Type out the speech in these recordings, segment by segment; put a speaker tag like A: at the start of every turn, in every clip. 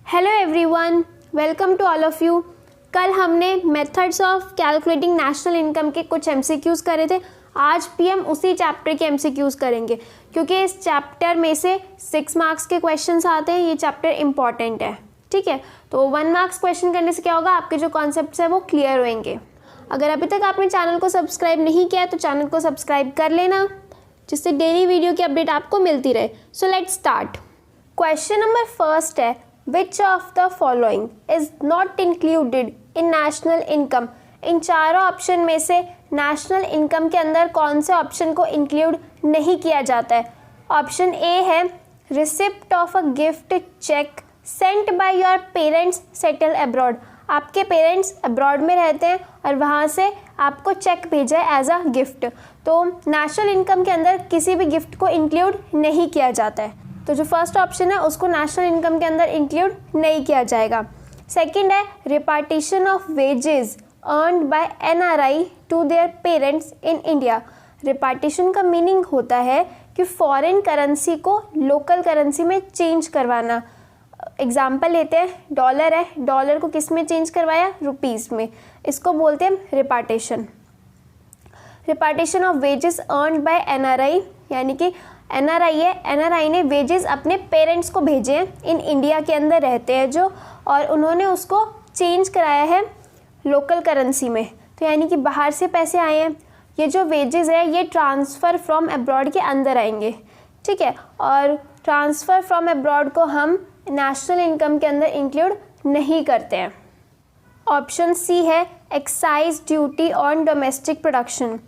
A: Hello everyone, welcome to all of you. कल हमने methods of calculating national income के कुछ एमसीक्यूज़ करे थे। आज भी हम उसी चैप्टर के एमसीक्यूज़ करेंगे क्योंकि इस चैप्टर में से 6 मार्क्स के क्वेश्चंस आते हैं। ये चैप्टर इंपॉर्टेंट है, ठीक है। तो 1 मार्क्स क्वेश्चन करने से क्या होगा, आपके जो कॉन्सेप्ट्स हैं वो क्लियर होंगे। अगर अभी तक आपने चैनल को सब्सक्राइब नहीं किया है तो चैनल को सब्सक्राइब कर लेना, जिससे डेली वीडियो की अपडेट आपको मिलती रहे। So let's start. Question number first है, Which of the following is not included in national income? इन चारों ऑप्शन में से नेशनल इनकम के अंदर कौन से ऑप्शन को इंक्लूड नहीं किया जाता है? ऑप्शन ए है receipt of a gift cheque sent by your parents settle abroad. आपके पेरेंट्स अब्रॉड में रहते हैं और वहाँ से आपको चेक भेजा है एज अ गिफ्ट। तो नेशनल इनकम के अंदर किसी भी गिफ्ट को इंक्लूड नहीं किया जाता है। तो जो फर्स्ट ऑप्शन है उसको नेशनल इनकम के अंदर इंक्लूड नहीं किया जाएगा। सेकंड है repatriation of wages earned by NRI to their parents in India. Repatriation का मीनिंग होता है कि फॉरेन करेंसी को लोकल करेंसी में चेंज करवाना। एग्जाम्पल लेते हैं, डॉलर है, डॉलर को किस में चेंज करवाया, रुपीज़ में। इसको बोलते हैं repatriation. Repatriation of wages earned by NRI, यानी कि एनआरआई है, एनआरआई ने वेजेस अपने पेरेंट्स को भेजे हैं, इन इंडिया के अंदर रहते हैं जो, और उन्होंने उसको चेंज कराया है लोकल करेंसी में। तो यानी कि बाहर से पैसे आए हैं, ये जो वेजेस है ये ट्रांसफ़र फ्रॉम अब्रॉड के अंदर आएंगे, ठीक है। और ट्रांसफ़र फ्रॉम अब्रॉड को हम नेशनल इनकम के अंदर इंक्लूड नहीं करते हैं। ऑप्शन सी है excise duty on domestic production.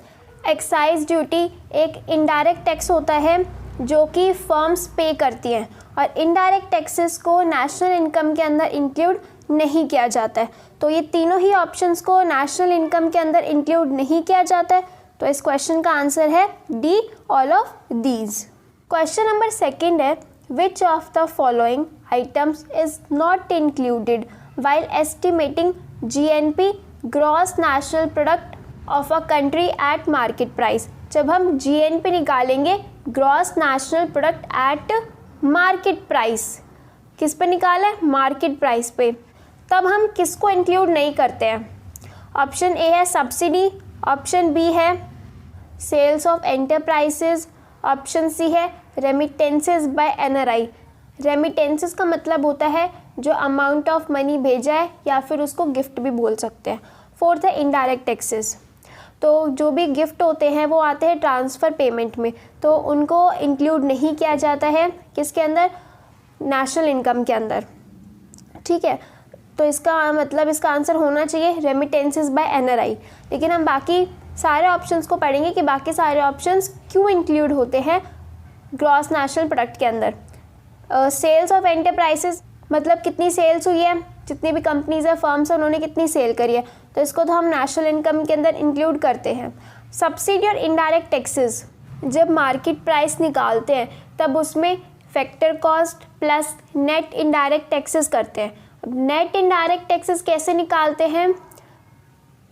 A: Excise duty एक इनडायरेक्ट टैक्स होता है जो कि फर्म्स पे करती हैं, और इनडायरेक्ट टैक्सेस को नेशनल इनकम के अंदर इंक्लूड नहीं किया जाता है। तो ये तीनों ही ऑप्शंस को नेशनल इनकम के अंदर इंक्लूड नहीं किया जाता है। तो इस क्वेश्चन का आंसर है D, all of these. Question number second है, which of the following items is not included while estimating GNP gross national product of a country at market price. जब हम जीएनपी निकालेंगे, gross national product at market price, किस पे निकाला है, market price पे, तब हम किसको इंक्लूड नहीं करते हैं? ऑप्शन ए है सब्सिडी, ऑप्शन बी है sales of enterprises, option C है रेमिटेंसेस बाय एनआरआई। रेमिटेंसेस का मतलब होता है जो अमाउंट ऑफ मनी भेजा है, या फिर उसको गिफ्ट भी बोल सकते हैं। फोर्थ है इनडायरेक्ट टैक्सेस। तो जो भी गिफ्ट होते हैं वो आते हैं ट्रांसफ़र पेमेंट में, तो उनको इंक्लूड नहीं किया जाता है किसके अंदर, नेशनल इनकम के अंदर, ठीक है। तो इसका मतलब इसका आंसर होना चाहिए रेमिटेंसेस बाय एनआरआई। लेकिन हम बाकी सारे ऑप्शंस को पढ़ेंगे कि बाकी सारे ऑप्शंस क्यों इंक्लूड होते हैं ग्रॉस नेशनल प्रोडक्ट के अंदर। सेल्स ऑफ एंटरप्राइजेस मतलब कितनी सेल्स हुई है, जितनी भी कंपनीज है, फर्म्स है, उन्होंने कितनी सेल करी है, तो इसको तो हम नेशनल इनकम के अंदर इंक्लूड करते हैं। सब्सिडी और इनडायरेक्ट टैक्सेस, जब मार्केट प्राइस निकालते हैं तब उसमें factor cost plus net indirect taxes करते हैं। अब नेट इनडायरेक्ट टैक्सेस कैसे निकालते हैं,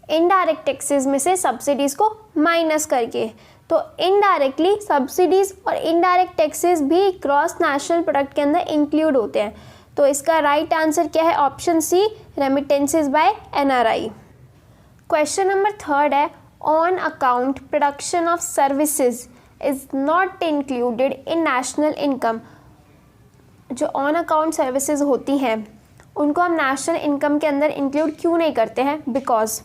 A: इनडायरेक्ट टैक्सेस में से सब्सिडीज़ को माइनस करके। तो इनडायरेक्टली सब्सिडीज़ और इनडायरेक्ट टैक्सेस भी क्रॉस नेशनल प्रोडक्ट के अंदर इंक्लूड होते हैं। तो इसका राइट आंसर क्या है, option C remittances by NRI. Question number third है, on account production of services is not included in national income. जो ऑन अकाउंट सर्विसेज होती हैं उनको हम नेशनल इनकम के अंदर इंक्लूड क्यों नहीं करते हैं? बिकॉज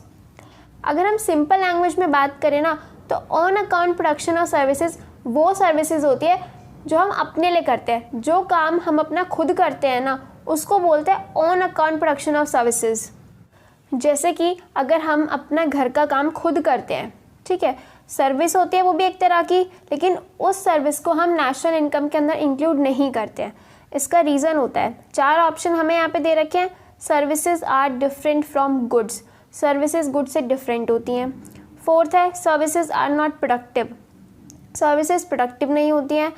A: अगर हम सिंपल लैंग्वेज में बात करें ना, तो on account production of services वो सर्विसेज होती है जो हम अपने लिए करते हैं। जो काम हम अपना खुद करते हैं ना, उसको बोलते हैं on account production of services. जैसे कि अगर हम अपना घर का काम खुद करते हैं, ठीक है, सर्विस होती है वो भी एक तरह की, लेकिन उस सर्विस को हम नेशनल इनकम के अंदर इंक्लूड नहीं करते हैं। इसका रीज़न होता है, 4 ऑप्शन हमें यहाँ पे दे रखे हैं। Services are different from goods, services good से डिफरेंट होती हैं। फोर्थ है services are not productive, services productive नहीं होती हैं।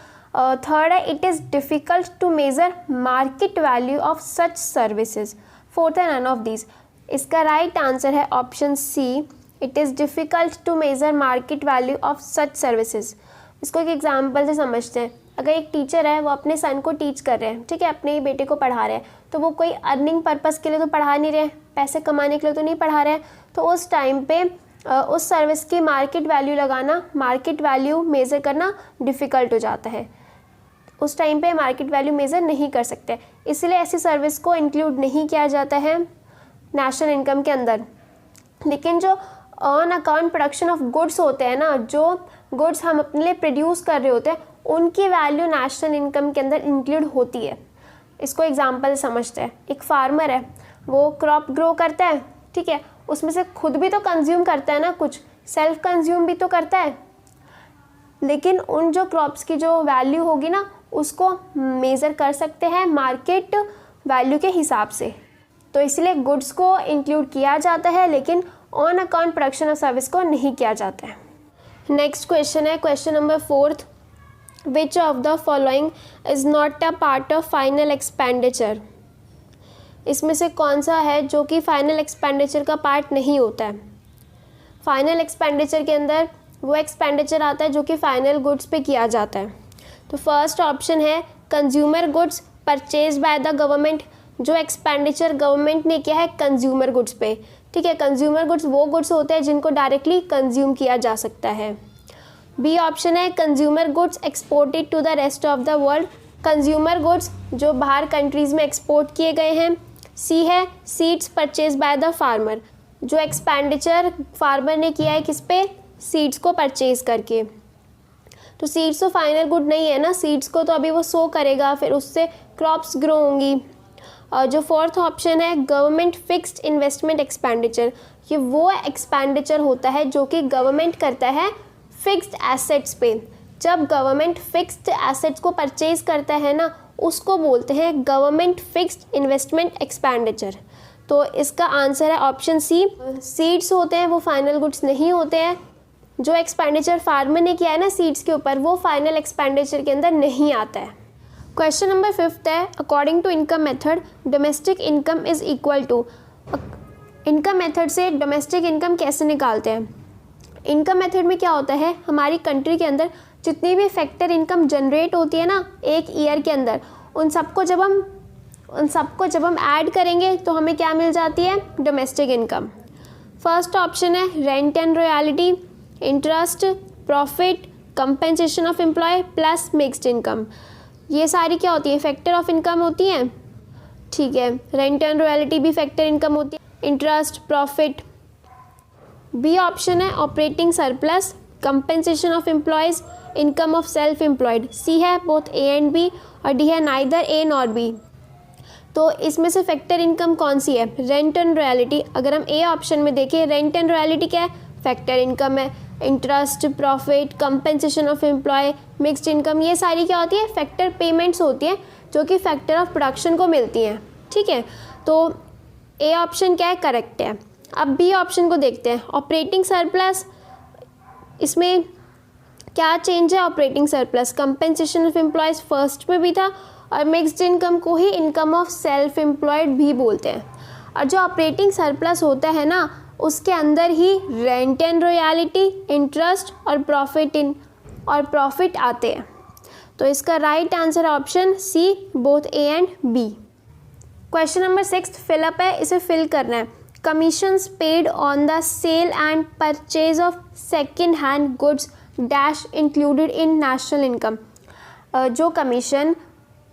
A: थर्ड है it is difficult to measure market value of such services. Fourth है नन ऑफ दीज। इसका राइट आंसर है option C, it is difficult to measure market value of such services. इसको एक example से समझते हैं। अगर एक टीचर है वो अपने सन को टीच कर रहे हैं, ठीक है, अपने ही बेटे को पढ़ा रहे हैं, तो वो कोई अर्निंग पर्पस के लिए तो पढ़ा नहीं रहे, पैसे कमाने के लिए तो नहीं पढ़ा रहे, तो उस टाइम पे उस सर्विस की मार्केट वैल्यू लगाना, मार्केट वैल्यू मेज़र करना डिफ़िकल्ट हो जाता है। उस टाइम पे मार्केट वैल्यू मेज़र नहीं कर सकते, इसलिए ऐसी सर्विस को इंक्लूड नहीं किया जाता है नेशनल इनकम के अंदर। लेकिन जो on account production of goods होते हैं ना, जो गुड्स हम अपने लिए प्रोड्यूस कर रहे होते हैं, उनकी वैल्यू नेशनल इनकम के अंदर इंक्लूड होती है। इसको एग्जांपल समझते हैं। एक फार्मर है, वो क्रॉप ग्रो करता है, ठीक है, उसमें से खुद भी तो कंज्यूम करता है ना, कुछ सेल्फ कंज्यूम भी तो करता है, लेकिन उन जो क्रॉप्स की जो वैल्यू होगी ना, उसको मेज़र कर सकते हैं मार्केट वैल्यू के हिसाब से। तो इसलिए गुड्स को इंक्लूड किया जाता है, लेकिन on account production of service को नहीं किया जाता है। नेक्स्ट क्वेश्चन है question number 4, which of the following is not a part of final expenditure. इसमें से कौन सा है जो कि फाइनल एक्सपेंडिचर का पार्ट नहीं होता है। फाइनल एक्सपेंडिचर के अंदर वो एक्सपेंडिचर आता है जो कि फाइनल गुड्स पे किया जाता है। तो फर्स्ट ऑप्शन है consumer goods purchase by the government, जो एक्सपेंडिचर गवर्नमेंट ने किया है कंज्यूमर गुड्स पे, ठीक है। कंज्यूमर गुड्स वो गुड्स होते हैं जिनको डायरेक्टली कंज्यूम किया जा सकता है। बी ऑप्शन है consumer goods exported to the rest of the world, consumer goods जो बाहर कंट्रीज़ में एक्सपोर्ट किए गए हैं। सी है seeds purchase by the farmer, जो एक्सपेंडिचर फार्मर ने किया है किस पे, सीड्स को परचेज करके। तो सीड्स तो फाइनल गुड नहीं है ना, सीड्स को तो अभी वो सो करेगा, फिर उससे क्रॉप्स ग्रो होंगी। और जो फोर्थ ऑप्शन है गवर्नमेंट फिक्स्ड इन्वेस्टमेंट एक्सपेंडिचर, ये वो एक्सपेंडिचर होता है जो कि गवर्नमेंट करता है फिक्स्ड एसेट्स पे। जब गवर्नमेंट फिक्स्ड एसेट्स को परचेज करता है ना, उसको बोलते हैं गवर्नमेंट फिक्स्ड इन्वेस्टमेंट एक्सपेंडिचर। तो इसका आंसर है ऑप्शन सी। सीड्स होते हैं वो फाइनल गुड्स नहीं होते हैं। जो एक्सपेंडिचर फार्मर ने किया है ना सीड्स के ऊपर, वो फाइनल एक्सपेंडिचर के अंदर नहीं आता है। क्वेश्चन नंबर 5 है according to income method domestic income is equal to. Income method से डोमेस्टिक इनकम कैसे निकालते हैं। इनकम मेथड में क्या होता है, हमारी कंट्री के अंदर जितनी भी फैक्टर इनकम जनरेट होती है ना एक ईयर के अंदर, उन सबको जब हम ऐड करेंगे तो हमें क्या मिल जाती है, डोमेस्टिक इनकम। फर्स्ट ऑप्शन है rent and royalty, interest, profit, compensation of employ plus mixed income. ये सारी क्या होती है, फैक्टर ऑफ इनकम होती हैं, ठीक है। रेंट एंड रॉयल्टी भी फैक्टर इनकम होती है, इंटरेस्ट, प्रॉफिट। बी ऑप्शन है operating surplus, compensation of employees, income of self employed. C है बोथ ए एंड बी, और डी है नाइदर ए नॉर बी। तो इसमें से फैक्टर इनकम कौन सी है, रेंट एंड रॉयल्टी। अगर हम ए ऑप्शन में देखें, रेंट एंड रॉयल्टी क्या है, फैक्टर इनकम है। Interest, profit, compensation of employ, mixed income, ये सारी क्या होती है, फैक्टर पेमेंट्स होती हैं जो कि फैक्टर ऑफ प्रोडक्शन को मिलती हैं, ठीक है। तो ए ऑप्शन क्या है, करेक्ट है। अब बी ऑप्शन को देखते हैं, ऑपरेटिंग सरप्लस। इसमें क्या चेंज है, operating surplus, compensation of employees first में भी था, और मिक्स्ड इनकम को ही इनकम ऑफ सेल्फ एम्प्लॉयड भी बोलते हैं। और जो ऑपरेटिंग सरप्लस होता है ना, उसके अंदर ही रेंट एंड रॉयल्टी, इंटरेस्ट और प्रॉफिट आते हैं। तो इसका right answer option C, both A and B. Question number 6 fill up है, इसे फिल करना है। Commissions paid on the sale and purchase of second hand goods dash included in national income. जो कमीशन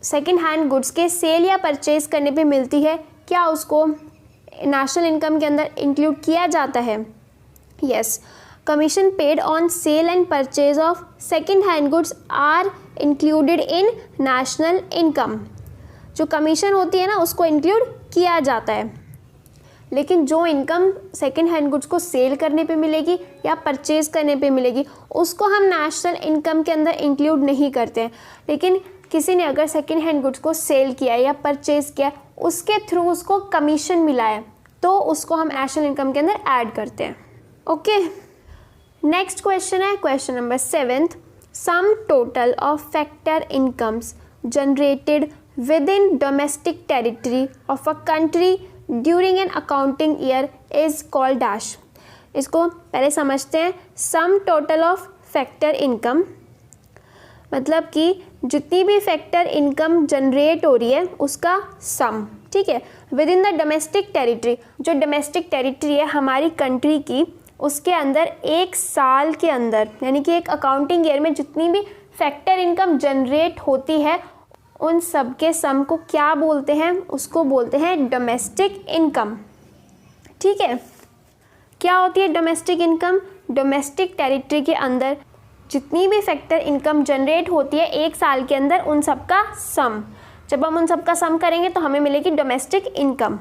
A: सेकेंड हैंड गुड्स के sale या purchase करने पे मिलती है, क्या उसको नेशनल इनकम के अंदर इंक्लूड किया जाता है। Yes, commission paid on sale and purchase of second hand goods are included in national income. जो कमीशन होती है ना, उसको इंक्लूड किया जाता है। लेकिन जो इनकम सेकेंड हैंड गुड्स को सेल करने पे मिलेगी या परचेज करने पे मिलेगी, उसको हम नेशनल इनकम के अंदर इंक्लूड नहीं करते हैं। लेकिन किसी ने अगर सेकेंड हैंड गुड्स को सेल किया या परचेज किया, उसके थ्रू उसको कमीशन मिला है, तो उसको हम नेशनल इनकम के अंदर ऐड करते हैं। ओके, नेक्स्ट क्वेश्चन है question number 7। Sum total of factor incomes generated with in domestic territory of a country during an accounting year is called dash. इसको पहले समझते हैं। Sum total of factor income मतलब कि जितनी भी फैक्टर इनकम जनरेट हो रही है उसका सम, ठीक है। With in the domestic territory, जो डोमेस्टिक टेरिटरी है हमारी कंट्री की, उसके अंदर एक साल के अंदर यानी कि एक अकाउंटिंग ईयर में जितनी भी फैक्टर इनकम जनरेट होती है उन सब के सम को क्या बोलते हैं, उसको बोलते हैं डोमेस्टिक इनकम। ठीक है, क्या होती है डोमेस्टिक इनकम? डोमेस्टिक टेरिटरी के अंदर जितनी भी फैक्टर इनकम जनरेट होती है एक साल के अंदर उन सब का सम। जब हम उन सब का सम करेंगे तो हमें मिलेगी डोमेस्टिक इनकम।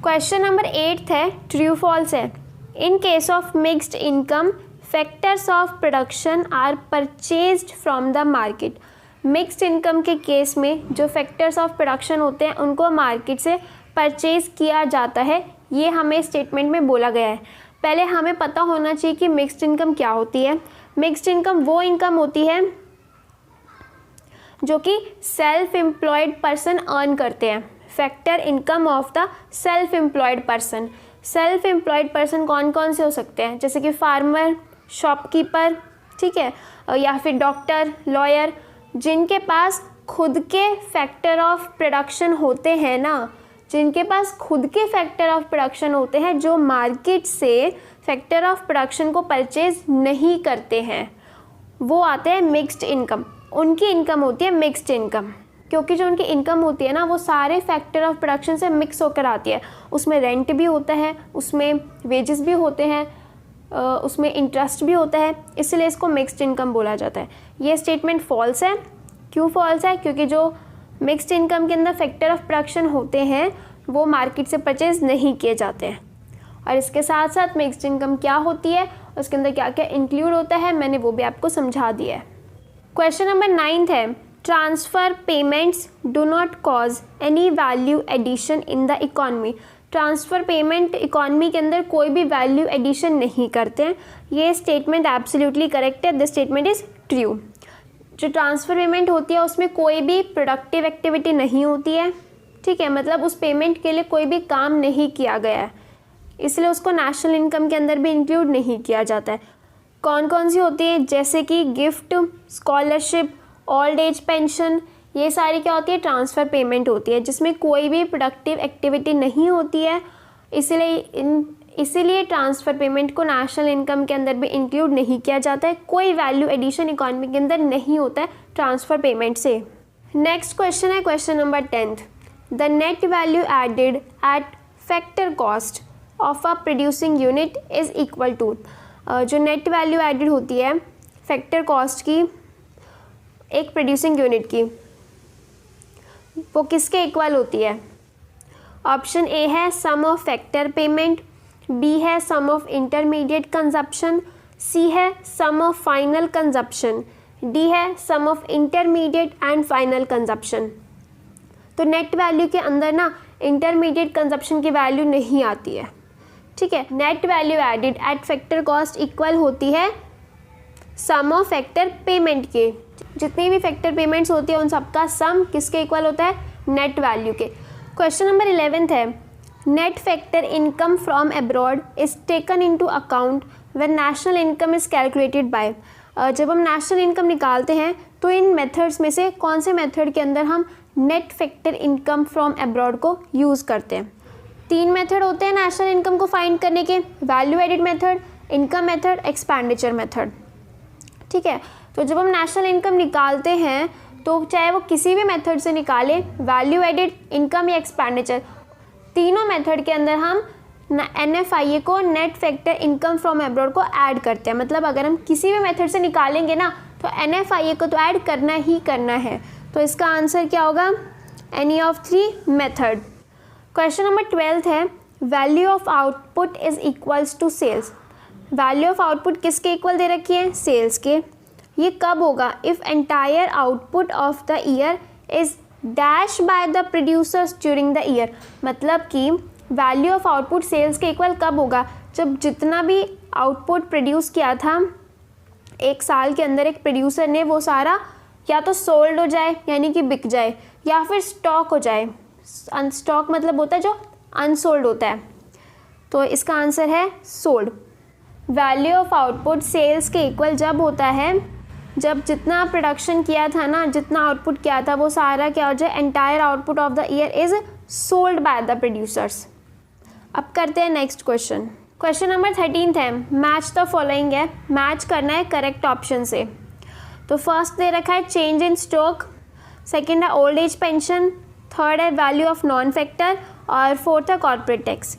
A: क्वेश्चन नंबर 8 है, ट्रू फॉल्स है। In case of mixed income factors of production are purchased from the market. Mixed income के केस में जो फैक्टर्स ऑफ प्रोडक्शन होते हैं उनको मार्केट से परचेज किया जाता है, ये हमें स्टेटमेंट में बोला गया है। पहले हमें पता होना चाहिए कि मिक्स्ड इनकम क्या होती है। मिक्स्ड इनकम वो इनकम होती है जो कि सेल्फ एम्प्लॉयड पर्सन अर्न करते हैं। Factor income of the self employed person. Self employed person कौन कौन से हो सकते हैं? जैसे कि फार्मर, शॉपकीपर, ठीक है, या फिर डॉक्टर, लॉयर, जिनके पास खुद के फैक्टर ऑफ प्रोडक्शन होते हैं ना, जिनके पास खुद के फैक्टर ऑफ प्रोडक्शन होते हैं, जो मार्केट से फैक्टर ऑफ प्रोडक्शन को परचेज नहीं करते हैं, वो आते हैं मिक्स्ड इनकम। उनकी इनकम होती है मिक्स्ड इनकम, क्योंकि जो उनकी इनकम होती है ना वो सारे फैक्टर ऑफ प्रोडक्शन से मिक्स होकर आती है। उसमें रेंट भी होता है, उसमें वेजेस भी होते हैं, उसमें इंटरेस्ट भी होता है, इसलिए इसको मिक्स्ड इनकम बोला जाता है। ये स्टेटमेंट फॉल्स है। क्यों फॉल्स है? क्योंकि जो मिक्स्ड इनकम के अंदर फैक्टर ऑफ प्रोडक्शन होते हैं वो मार्केट से परचेज नहीं किए जाते हैं। और इसके साथ साथ मिक्स्ड इनकम क्या होती है, उसके अंदर क्या क्या इंक्लूड होता है, मैंने वो भी आपको समझा दिया है। क्वेश्चन नंबर 9 है, transfer payments do not cause any value addition in the economy. Transfer payment economy के अंदर कोई भी वैल्यू एडिशन नहीं करते हैं। ये स्टेटमेंट एब्सोल्युटली करेक्ट है। This statement is true. जो ट्रांसफ़र पेमेंट होती है उसमें कोई भी प्रोडक्टिव एक्टिविटी नहीं होती है, ठीक है, मतलब उस पेमेंट के लिए कोई भी काम नहीं किया गया है, इसलिए उसको नेशनल इनकम के अंदर भी इंक्लूड नहीं किया जाता है। कौन कौन सी होती है? जैसे कि gift, scholarship, old age pension, ये सारी क्या होती है? ट्रांसफ़र पेमेंट होती है, जिसमें कोई भी प्रोडक्टिव एक्टिविटी नहीं होती है, इसीलिए ट्रांसफ़र पेमेंट को नेशनल इनकम के अंदर भी इंक्लूड नहीं किया जाता है। कोई वैल्यू एडिशन इकॉनमी के अंदर नहीं होता है ट्रांसफ़र पेमेंट से। नेक्स्ट क्वेश्चन है question number 10। The net value added at factor cost of a producing unit is equal to. जो नेट वैल्यू एडेड होती है फैक्टर कॉस्ट की एक प्रोड्यूसिंग यूनिट की, वो किसके इक्वल होती है? ऑप्शन ए है sum of factor payment, B है sum of intermediate consumption, C है sum of final consumption, D है sum of intermediate and final consumption. तो नेट वैल्यू के अंदर ना इंटरमीडिएट कंजप्शन की वैल्यू नहीं आती है, ठीक है। Net value added at factor cost equal होती है सम ऑफ फैक्टर पेमेंट के। जितनी भी फैक्टर पेमेंट्स होती है उन सबका सम किसके इक्वल होता है? नेट वैल्यू के। क्वेश्चन नंबर 11 है, net factor income from abroad is taken into account when national income is calculated by. जब हम नेशनल इनकम निकालते हैं तो इन मेथड्स में से कौन से मेथड के अंदर हम net factor income from abroad को यूज़ करते हैं? 3 मेथड होते हैं नेशनल इनकम को फाइंड करने के, value added method, income method, expenditure method, ठीक है। तो जब हम नेशनल इनकम निकालते हैं तो चाहे वो किसी भी मेथड से निकालें, वैल्यू एडेड, इनकम या एक्सपेंडिचर, तीनों मेथड के अंदर हम NFIA को net factor income from abroad को ऐड करते हैं। मतलब अगर हम किसी भी मेथड से निकालेंगे ना तो NFIA को तो ऐड करना ही करना है। तो इसका आंसर क्या होगा? Any of 3 method. Question number 12 है, value of output is equals to sales. Value of output किसके इक्वल दे रखी है? सेल्स के। ये कब होगा? If entire output of the year is dash by the producers during the year. मतलब कि वैल्यू ऑफ आउटपुट सेल्स के इक्वल कब होगा? जब जितना भी आउटपुट प्रोड्यूस किया था एक साल के अंदर एक प्रोड्यूसर ने, वो सारा या तो सोल्ड हो जाए यानी कि बिक जाए, या फिर स्टॉक हो जाए। अनस्टॉक मतलब होता है जो अनसोल्ड होता है, तो इसका आंसर है sold. Value of output sales के इक्वल जब होता है जब जितना प्रोडक्शन किया था ना, जितना आउटपुट किया था वो सारा क्या हो जाए, entire output of the year is sold by the producers. अब करते हैं नेक्स्ट क्वेश्चन। क्वेश्चन नंबर 13 है, मैच द फॉलोइंग है, मैच करना है करेक्ट ऑप्शन से। तो फर्स्ट दे रखा है चेंज इन स्टॉक, सेकंड है ओल्ड एज पेंशन, थर्ड है वैल्यू ऑफ नॉन फैक्टर और फोर्थ है कॉर्पोरेट टैक्स।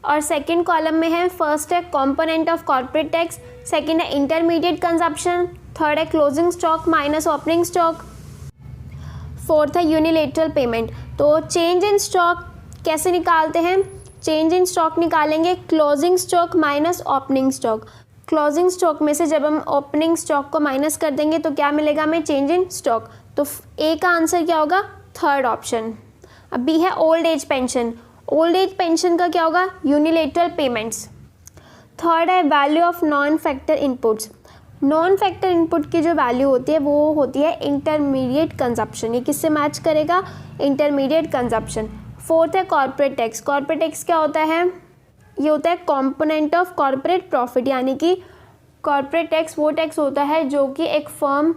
A: और सेकंड कॉलम में है फर्स्ट है component of corporate tax, second है इंटरमीडिएट कंजप्शन, थर्ड है closing stock minus opening stock, fourth है यूनिलेटरल पेमेंट। तो चेंज इन स्टॉक कैसे निकालते हैं? चेंज इन स्टॉक निकालेंगे closing stock minus opening stock. Closing stock में से जब हम ओपनिंग स्टॉक को माइनस कर देंगे तो क्या मिलेगा हमें? Change in stock. तो ए का आंसर क्या होगा? Third option. अब बी है old age pension. Old age pension का क्या होगा? Unilateral payments. थर्ड है value of non factor inputs. Non factor input की जो वैल्यू होती है वो होती है इंटरमीडिएट कंजप्शन। ये किससे मैच करेगा? Intermediate consumption. फोर्थ है कॉर्पोरेट टैक्स। कॉर्पोरेट टैक्स क्या होता है? ये होता है कंपोनेंट ऑफ कॉर्पोरेट प्रॉफिट, यानी कि कॉर्पोरेट टैक्स वो टैक्स होता है जो कि एक फर्म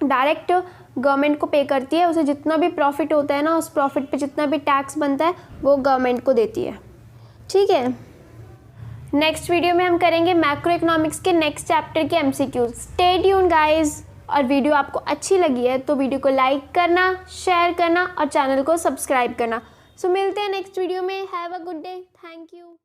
A: डायरेक्ट गवर्नमेंट को पे करती है। उसे जितना भी प्रॉफिट होता है ना, उस प्रॉफिट पे जितना भी टैक्स बनता है वो गवर्नमेंट को देती है। ठीक है, नेक्स्ट वीडियो में हम करेंगे मैक्रो इकोनॉमिक्स के नेक्स्ट चैप्टर के एमसीक्यूज। Stay tune guys. और वीडियो आपको अच्छी लगी है तो वीडियो को लाइक करना, शेयर करना और चैनल को सब्सक्राइब करना। सो मिलते हैं नेक्स्ट वीडियो में। Have a good day. Thank you.